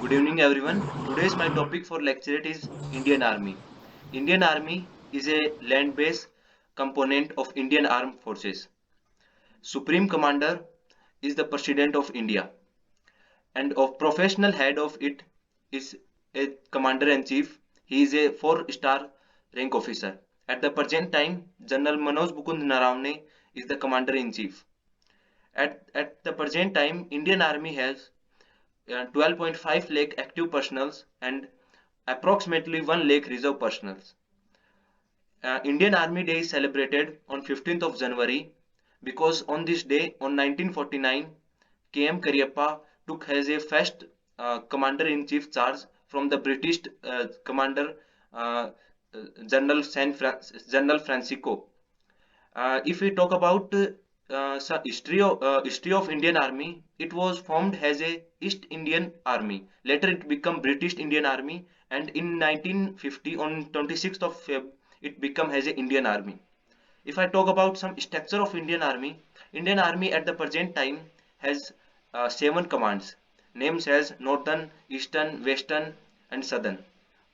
Good evening, everyone. Today's my topic for lecture is Indian Army. Indian Army is a land-based component of Indian Armed Forces. Supreme Commander is the President of India, and of professional head of it is a Commander-in-Chief. He is a four-star rank officer. At the present time, General Manoj Mukund Naravne is the Commander-in-Chief. At the present time, Indian Army has 12.5 lakh active personnel and approximately 1 lakh reserve personnel. Indian Army Day is celebrated on 15th of January because on this day, on 1949, K.M. Cariappa took as a first commander-in-chief charge from the British commander uh, General Francisco. If we talk about history of Indian Army, it was formed as a East Indian Army. Later, it became British Indian Army, and in 1950, on 26th of Feb, it became as a Indian Army. If I talk about some structure of Indian Army at the present time has seven commands, names as Northern, Eastern, Western, and Southern,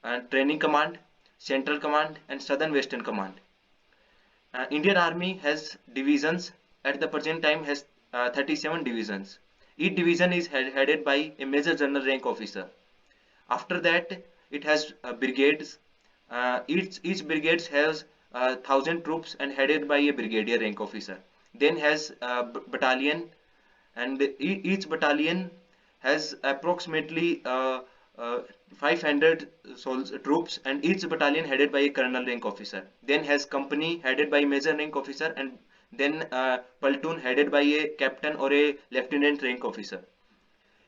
and Training Command, Central Command, and Southern Western Command. Indian Army has divisions. At the present time has 37 divisions. Each division is headed by a Major General rank officer. After that, it has brigades. Each brigade has 1,000 troops and headed by a brigadier rank officer. Then has battalion, and each battalion has approximately 500 troops, and each battalion headed by a colonel rank officer. Then has company headed by major rank officer, and then platoon headed by a captain or a lieutenant rank officer.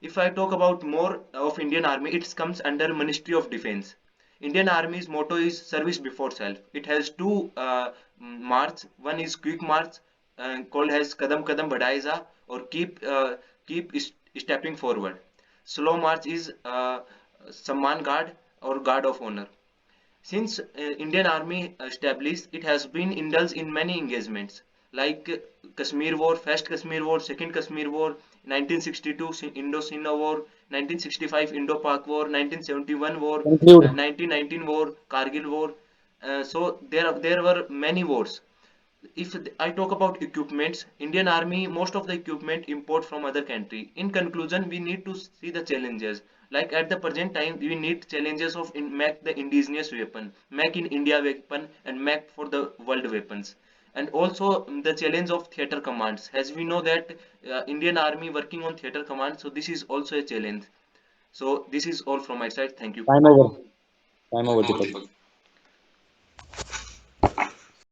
If I talk about more of Indian Army, it comes under Ministry of Defense. Indian Army's motto is service before self. It has two march. One is quick march, called as Kadam Kadam Badhaye Ja, or keep stepping forward. Slow march is Samman Guard or Guard of Honor. Since Indian Army established, it has been indulged in many engagements like Kashmir War, First Kashmir War, Second Kashmir War, 1962 Indo-China War, 1965 Indo-Pak War, 1971 War, Conclude. 1919 War, Kargil War. So there were many wars. If I talk about equipments, Indian Army, most of the equipment import from other country. In conclusion, we need to see the challenges. Like at the present time, we need challenges of make the indigenous weapon, make in India weapon, and make for the world weapons. And also the challenge of theater commands. As we know that Indian Army working on theater command, so this is also a challenge. So this is all from my side. Thank you. Time over. Time over, Deepak.